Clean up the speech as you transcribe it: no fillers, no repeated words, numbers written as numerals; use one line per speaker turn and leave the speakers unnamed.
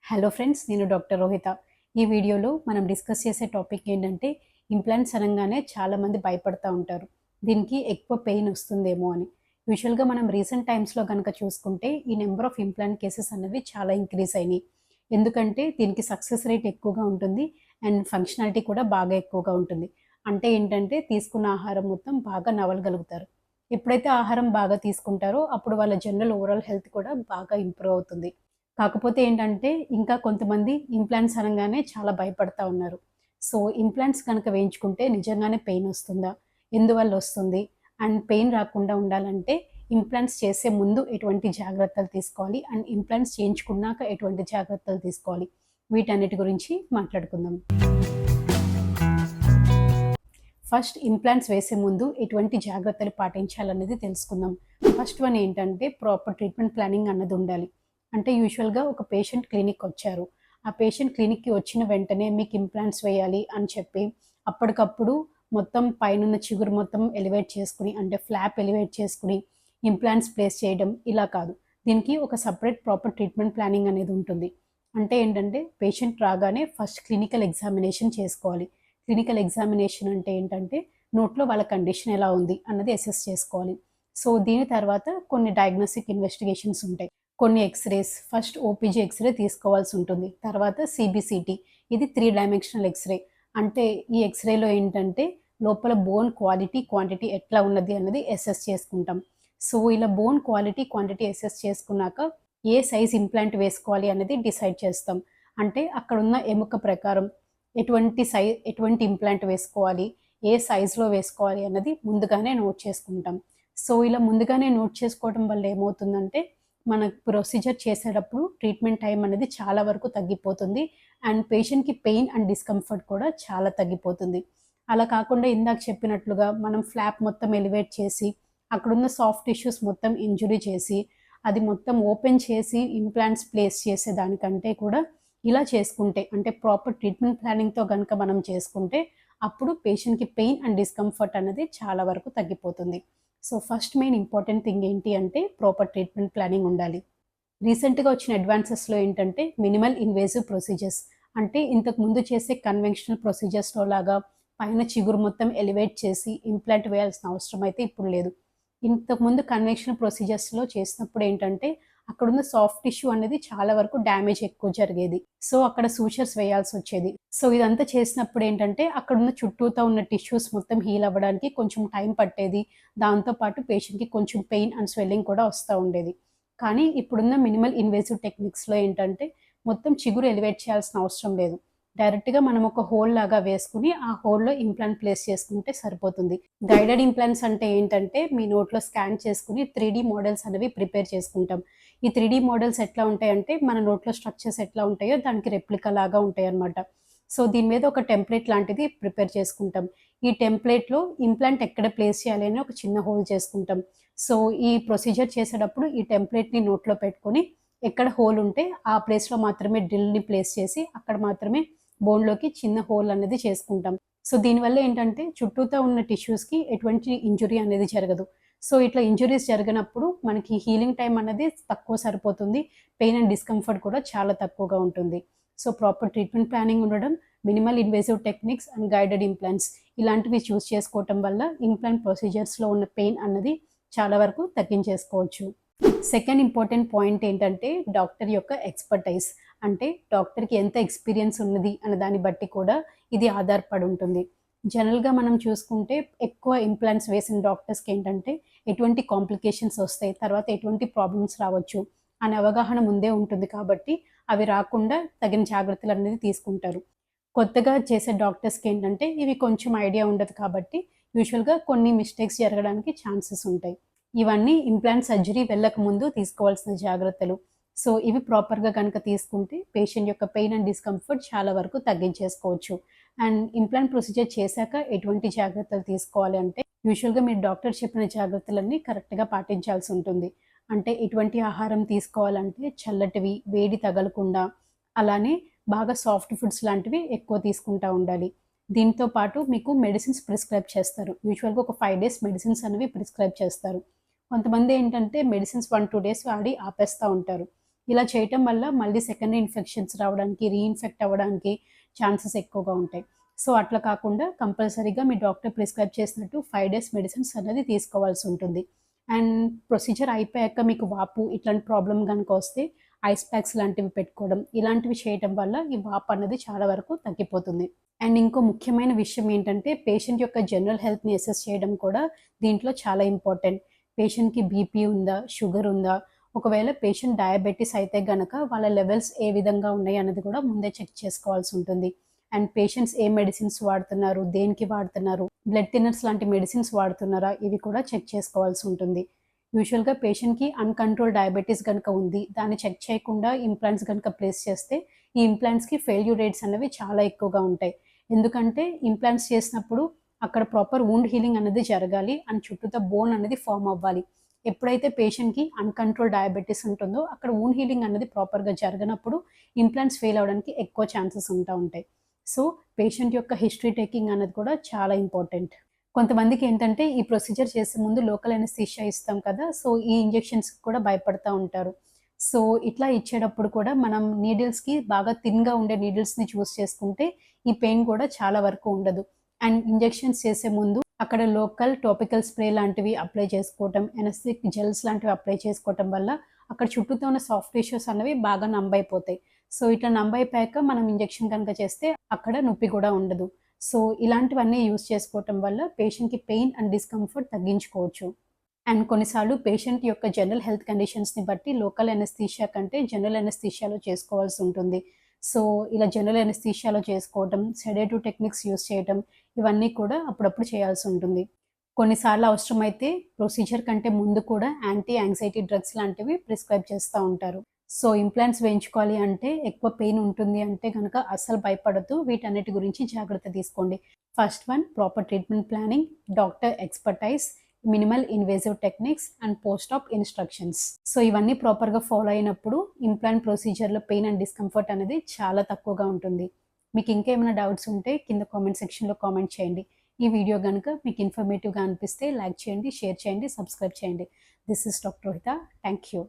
Hello friends, నేను doctor Rohitha. ఈ వీడియోలో మనం డిస్కస్ చేసే టాపిక్ ఏంటంటే ఇంప్లాంట్స్ అనగానే చాలామంది భయపడతా ఉంటారు. దీనికి ఎక్కువ పెయిన్ వస్తుందేమో అని. యూజువల్గా మనం రీసెంట్ టైమ్స్లో కనుక చూసుకుంటే ఈ నెంబర్ ఆఫ్ ఇంప్లాంట్ కేసెస్ అనేవి చాలా ఇంక్రీజ్ అయినాయి. ఎందుకంటే దీనికి సక్సెస్ రేట్ ఎక్కువగా ఉంటుంది అండ్ ఫంక్షనాలిటీ కూడా బాగా ఎక్కువగా ఉంటుంది. అంటే ఏంటంటే తీసుకున్న ఆహారం మొత్తం బాగా నవలగలుగుతారు. ఎప్పుడైతే ఆహారం బాగా తీసుకుంటారో అప్పుడు వాళ్ళ జనరల్ ఓవరాల్ హెల్త్ కూడా బాగా ఇంప్రూవ్ అవుతుంది. కాకపోతే ఏంటంటే, ఇంకా కొంతమంది ఇంప్లాంట్స్ అనంగానే చాలా భయపడతా ఉన్నారు. సో, ఇంప్లాంట్స్ గనక వేయించుకుంటే నిజంగానే పెయినొస్తుందా? ఎందువల్లొస్తుంది? అండ్ పెయిన్ రాకుండా ఉండాలంటే ఇంప్లాంట్స్ చేసే ముందు ఎటువంటి జాగ్రత్తలు తీసుకోవాలి? అండ్ ఇంప్లాంట్స్ చేయించుకున్నాక ఎటువంటి జాగ్రత్తలు తీసుకోవాలి? వీటన్నిటి గురించి మాట్లాడుకుందాం. ఫస్ట్ ఇంప్లాంట్స్ వేసే ముందు ఎటువంటి జాగ్రత్తలు పాటించాలనేది తెలుసుకుందాం. ఫస్ట్ వన్ ఏంటంటే ప్రాపర్ ట్రీట్మెంట్ ప్లానింగ్ అన్నది ఉండాలి. అంటే యూజువల్‌గా ఒక పేషెంట్ క్లినిక్‌కొచ్చారు. ఆ పేషెంట్ క్లినిక్‌కి వచ్చిన వెంటనే మీకు ఇంప్లాంట్స్ వేయాలి అని చెప్పి అప్పటికప్పుడు మొత్తం పైనున్న చిగురు మొత్తం ఎలివేట్ చేసుకొని అంటే ఫ్లాప్ ఎలివేట్ చేసుకొని ఇంప్లాంట్స్ ప్లేస్ చేయడం ఇలా కాదు. దీనికి ఒక సెపరేట్ ప్రాపర్ ట్రీట్మెంట్ ప్లానింగ్ అనేది ఉంటుంది. అంటే ఏంటంటే పేషెంట్ రాగానే ఫస్ట్ క్లినికల్ ఎగ్జామినేషన్ చేసుకోవాలి. క్లినికల్ ఎగ్జామినేషన్ అంటే ఏంటంటే నోట్లో వాళ్ళ కండిషన్ ఎలా ఉంది అన్నది అసెస్ చేసుకోవాలి. సో దీని తర్వాత కొన్ని డయాగ్నోస్టిక్ ఇన్వెస్టిగేషన్స్ ఉంటాయి. కొన్ని ఎక్స్‌రేస్ ఫస్ట్ ఓపీజీ ఎక్స్‌రే తీసుకోవాల్సి ఉంటుంది. తర్వాత సీబీసీటీ ఇది 3 డైమెన్షనల్ ఎక్స్‌రే. అంటే ఈ ఎక్స్‌రేలో ఏంటంటే లోపల బోన్ క్వాలిటీ, క్వాంటిటీ ఎట్లా ఉన్నది అన్నది అసెస్ చేసుకుంటాం. సో ఇలా బోన్ క్వాలిటీ, క్వాంటిటీ అసెస్ చేసుకున్నాక ఏ సైజ్ ఇంప్లాంట్ వేసుకోవాలి అనేది డిసైడ్ చేస్తాం. అంటే అక్కడున్న ఎముక ప్రకారం ఎటువంటి ఇంప్లాంట్ వేసుకోవాలి, ఏ సైజులో వేసుకోవాలి అన్నది ముందుగానే నోట్ చేసుకుంటాం. సో ఇలా ముందుగానే నోట్ చేసుకోవడం వల్ల ఏమవుతుందంటే మన ప్రొసీజర్ చేసేటప్పుడు ట్రీట్మెంట్ టైం అనేది చాలా వరకు తగ్గిపోతుంది. అండ్ పేషెంట్‌కి పెయిన్ అండ్ డిస్కంఫర్ట్ కూడా చాలా తగ్గిపోతుంది. అలా కాకుండా ఇందాక చెప్పినట్లుగా మనం ఫ్లాప్ మొత్తం ఎలివేట్ చేసి, అక్కడున్న సాఫ్ట్ టిష్యూస్ మొత్తం ఇంజ్యూరీ చేసి, అది మొత్తం ఓపెన్ చేసి ఇంప్లాంట్స్ ప్లేస్ చేసేదానికంటే కూడా ఇలా చేసుకుంటే అంటే ప్రాపర్ ట్రీట్మెంట్ ప్లానింగ్‌తో గనుక మనం చేసుకుంటే అప్పుడు పేషెంట్‌కి పెయిన్ అండ్ డిస్కంఫర్ట్ అనేది చాలా వరకు తగ్గిపోతుంది. So first main important thing ఏంటి అంటే ప్రాపర్ ట్రీట్మెంట్ ప్లానింగ్ ఉండాలి. రీసెంట్‌గా వచ్చిన అడ్వాన్సెస్‌లో ఏంటంటే మినిమల్ ఇన్వేసివ్ ప్రొసీజర్స్. అంటే ఇంతకు ముందు చేసే కన్వెన్షనల్ ప్రొసీజర్స్‌లో లాగా పైన చిగురు మొత్తం ఎలివేట్ చేసి ఇంప్లాంట్ వేయాల్సిన అవసరం అయితే ఇప్పుడు లేదు. ఇంతకుముందు కన్వెన్షనల్ ప్రొసీజర్స్‌లో చేసినప్పుడు ఏంటంటే అక్కడున్న సాఫ్ట్ టిష్యూ అనేది చాలా వరకు డ్యామేజ్ ఎక్కువ జరిగేది. సో అక్కడ సూచర్స్ వేయాల్సొచ్చేది. సో ఇదంతా చేసినప్పుడు ఏంటంటే అక్కడున్న చుట్టూతా ఉన్న టిష్యూస్ మొత్తం హీల్ అవ్వడానికి కొంచెం టైం పట్టేది. దాంతో పాటు పేషెంట్‌కి కొంచెం పెయిన్ అండ్ స్వెల్లింగ్ కూడా వస్తా ఉండేది. కానీ ఇప్పుడున్న మినిమల్ ఇన్వేసివ్ టెక్నిక్స్‌లో ఏంటంటే మొత్తం చిగురు ఎలివేట్ చేయాల్సిన అవసరం లేదు. డైరెక్ట్‌గా మనం ఒక హోల్ లాగా వేసుకొని ఆ హోల్‌లో ఇంప్లాంట్ ప్లేస్ చేసుకుంటే సరిపోతుంది. గైడెడ్ ఇంప్లాంట్స్ అంటే ఏంటంటే మీ నోట్లో స్కాన్ చేసుకొని 3 మోడల్స్ అనేవి ప్రిపేర్ చేసుకుంటాం. ఈ 3 మోడల్స్ ఎట్లా ఉంటాయంటే మన నోట్లో స్ట్రక్చర్స్ ఎట్లా ఉంటాయో దానికి రెప్లికా లాగా ఉంటాయన్నమాట. సో దీని మీద ఒక టెంప్లేట్ లాంటిది ప్రిపేర్ చేసుకుంటాం. ఈ టెంప్లేట్‌లో ఇంప్లాంట్ ఎక్కడ ప్లేస్ చేయాలి అని ఒక చిన్న హోల్ చేసుకుంటాం. సో ఈ ప్రొసీజర్ చేసేటప్పుడు ఈ టెంప్లేట్‌ని నోట్లో పెట్టుకొని ఎక్కడ హోల్ ఉంటే ఆ ప్లేస్‌లో మాత్రమే డ్రిల్‌ని ప్లేస్ చేసి అక్కడ మాత్రమే బోన్‌లోకి చిన్న హోల్ అనేది చేసుకుంటాం. సో దీనివల్ల ఏంటంటే చుట్టూతా ఉన్న టిష్యూస్‌కి ఎటువంటి ఇంజ్యూరీ అనేది జరగదు. సో ఇట్లా ఇంజ్యూరీస్ జరిగినప్పుడు మనకి హీలింగ్ టైం అనేది తక్కువ సరిపోతుంది. పెయిన్ అండ్ డిస్కంఫర్ట్ కూడా చాలా తక్కువగా ఉంటుంది. సో ప్రాపర్ ట్రీట్మెంట్ ప్లానింగ్ ఉండడం, minimal invasive techniques and guided implants ఇలాంటివి చూస్ చేసుకోవటం వల్ల ఇంప్లాంట్ ప్రొసీజర్స్‌లో ఉన్న పెయిన్ అన్నది చాలా వరకు తగ్గించేసుకోవచ్చు. సెకండ్ ఇంపార్టెంట్ పాయింట్ ఏంటంటే డాక్టర్ యొక్క ఎక్స్‌పర్టైజ్. అంటే డాక్టర్‌కి ఎంత ఎక్స్‌పీరియన్స్ ఉన్నది అన్న దాన్ని బట్టి కూడా ఇది ఆధారపడి ఉంటుంది. జనరల్‌గా మనం చూసుకుంటే ఎక్కువ ఇంప్లాంట్స్ వేసిన డాక్టర్స్‌కి ఏంటంటే ఎటువంటి కాంప్లికేషన్స్ వస్తాయి, తర్వాత ఎటువంటి ప్రాబ్లమ్స్ రావచ్చు అనే అవగాహన ముందే ఉంటుంది కాబట్టి అవి రాకుండా తగిన జాగ్రత్తలనేది తీసుకుంటారు. కొత్తగా చేసే డాక్టర్స్‌కి ఏంటంటే ఇవి కొంచెం ఐడియా ఉండదు కాబట్టి యూజువల్‌గా కొన్ని మిస్టేక్స్ జరగడానికి ఛాన్సెస్ ఉంటాయి. ఇవన్నీ ఇంప్లాంట్ సర్జరీ వెళ్ళకముందు తీసుకోవాల్సిన జాగ్రత్తలు. సో ఇవి ప్రాపర్‌గా గనక తీసుకుంటే పేషెంట్ యొక్క పెయిన్ అండ్ డిస్కంఫర్ట్ చాలా వరకు తగ్గించేసుకోవచ్చు. అండ్ ఇంప్లాంట్ ప్రొసీజర్ చేశాక ఎటువంటి జాగ్రత్తలు తీసుకోవాలి అంటే యూజువల్‌గా మీరు డాక్టర్ చెప్పిన జాగ్రత్తలన్నీ కరెక్ట్‌గా పాటించాల్సి ఉంటుంది. అంటే ఎటువంటి ఆహారం తీసుకోవాలంటే చల్లటివి, వేడి తగలకుండా, అలానే బాగా సాఫ్ట్ ఫుడ్స్ లాంటివి ఎక్కువ తీసుకుంటా ఉండాలి. దీంతో పాటు మీకు మెడిసిన్స్ ప్రిస్క్రైబ్ చేస్తారు. యూజువల్‌గా ఒక 5 డేస్ మెడిసిన్స్ అనేవి ప్రిస్క్రైబ్ చేస్తారు. కొంతమంది ఏంటంటే మెడిసిన్స్ 1, 2 డేస్ వాడి ఆపేస్తా ఉంటారు. ఇలా చేయటం వల్ల మళ్ళీ సెకండరీ ఇన్ఫెక్షన్స్ రావడానికి, రీఇన్ఫెక్ట్ అవ్వడానికి ఛాన్సెస్ ఎక్కువగా ఉంటాయి. సో అట్లా కాకుండా కంపల్సరీగా మీ డాక్టర్ ప్రిస్క్రైబ్ చేసినట్టు 5 డేస్ మెడిసిన్స్ అనేది తీసుకోవాల్సి ఉంటుంది. అండ్ ప్రొసీజర్ అయిపోయాక మీకు వాపు ఇట్లాంటి ప్రాబ్లమ్ గనుక వస్తే ఐస్ ప్యాక్స్ లాంటివి పెట్టుకోవడం, ఇలాంటివి చేయటం వల్ల ఈ వాపు అన్నది చాలా వరకు తగ్గిపోతుంది. అండ్ ఇంకో ముఖ్యమైన విషయం ఏంటంటే పేషెంట్ యొక్క జనరల్ హెల్త్‌ని అసెస్ చేయడం కూడా దీంట్లో చాలా ఇంపార్టెంట్. పేషెంట్‌కి బీపీ ఉందా? షుగర్ ఉందా? ఒకవేళ పేషెంట్ డయాబెటిస్ అయితే గనక వాళ్ళ లెవెల్స్ ఏ విధంగా ఉన్నాయి అన్నది కూడా ముందే చెక్ చేసుకోవాల్సి ఉంటుంది. అండ్ పేషెంట్స్ ఏ మెడిసిన్స్ వాడుతున్నారు? దేనికి వాడుతున్నారు? బ్లడ్ థిన్నర్స్ లాంటి మెడిసిన్స్ వాడుతున్నారా? ఇవి కూడా చెక్ చేసుకోవాల్సి ఉంటుంది. యూజువల్‌గా పేషెంట్‌కి అన్‌కంట్రోల్డ్ డయాబెటిస్ గనుక ఉంది. దాన్ని చెక్ చేయకుండా ఇంప్లాంట్స్ గనుక ప్లేస్ చేస్తే ఈ ఇంప్లాంట్స్‌కి ఫెయిల్యూర్ రేట్స్ అనేవి చాలా ఎక్కువగా ఉంటాయి. ఎందుకంటే ఇంప్లాంట్స్ చేసినప్పుడు అక్కడ ప్రాపర్ వూండ్ హీలింగ్ అనేది జరగాలి. అండ్ చుట్టూతా బోన్ అనేది ఫార్మ్ అవ్వాలి. ఎప్పుడైతే పేషెంట్‌కి అన్‌కంట్రోల్డ్ డయాబెటిస్ ఉంటుందో అక్కడ వూండ్ హీలింగ్ అనేది ప్రాపర్‌గా జరగనప్పుడు ఇంప్లాంట్స్ ఫెయిల్ అవ్వడానికి ఎక్కువ ఛాన్సెస్ ఉంటాయి. సో పేషెంట్ యొక్క హిస్టరీ టేకింగ్ అనేది కూడా చాలా ఇంపార్టెంట్. కొంతమందికి ఏంటంటే ఈ ప్రొసీజర్ చేసే ముందు లోకల్ అనస్థీషియా ఇస్తాం కదా! సో ఈ ఇంజెక్షన్స్‌కి కూడా భయపడతా ఉంటారు. సో ఇట్లా ఇచ్చేటప్పుడు కూడా మనం నీడిల్స్‌కి బాగా థిన్‌గా ఉండే నీడిల్స్‌ని చూస్ చేసుకుంటే ఈ పెయిన్ కూడా చాలా వరకు ఉండదు. అండ్ ఇంజెక్షన్స్ చేసే ముందు అక్కడ లోకల్ టాపికల్ స్ప్రే లాంటివి అప్లై చేసుకోవటం, ఎనస్థెటిక్ జెల్స్ లాంటివి అప్లై చేసుకోవటం వల్ల అక్కడ చుట్టూతో ఉన్న సాఫ్ట్ టిష్యూస్ అనేవి బాగా నంబయిపోతాయి. సో ఇట్లా నంబయిపోయాక మనం ఇంజెక్షన్ కనుక చేస్తే అక్కడ నొప్పి కూడా ఉండదు. సో ఇలాంటివన్నీ యూజ్ చేసుకోవటం వల్ల పేషెంట్‌కి పెయిన్ అండ్ డిస్కంఫర్ట్ తగ్గించుకోవచ్చు. అండ్ కొన్నిసార్లు పేషెంట్ యొక్క జనరల్ హెల్త్ కండిషన్స్‌ని బట్టి లోకల్ అనస్థీషియా కంటే జనరల్ అనస్థీషియాలో చేసుకోవాల్సి ఉంటుంది. సో ఇలా జనరల్ అనస్థీషియాలో చేసుకోవటం, సెడేటివ్ టెక్నిక్స్ యూజ్ చేయటం ఇవన్నీ కూడా అప్పుడప్పుడు చేయాల్సి ఉంటుంది. కొన్నిసార్లు అవసరమైతే ప్రొసీజర్ కంటే ముందు కూడా యాంటీ యాంగ్జైటీ డ్రగ్స్ లాంటివి ప్రిస్క్రైబ్ చేస్తా ఉంటారు. సో ఇంప్లాంట్స్ వేయించుకోవాలి అంటే ఎక్కువ పెయిన్ ఉంటుంది అంటే గనక అస్సలు భయపడొద్దు. వీటన్నిటి గురించి జాగ్రత్త తీసుకోండి. First one proper treatment planning, doctor expertise, minimal invasive techniques and post AAP instructions. So ఇవన్నీ ప్రాపర్‌గా ఫాలో అయినప్పుడు ఇంప్లాంట్ ప్రొసీజర్‌లో పెయిన్ అండ్ డిస్కంఫర్ట్ అనేది చాలా తక్కువగా ఉంటుంది. మీకు ఇంకా ఏమైనా డౌట్స్ ఉంటే కింద కామెంట్ సెక్షన్‌లో కామెంట్ చేయండి. ఈ వీడియో గనుక మీకు ఇన్ఫర్మేటివ్‌గా అనిపిస్తే లైక్ చేయండి, షేర్ చేయండి, సబ్స్క్రైబ్ చేయండి. This is doctor Rohita. Thank you.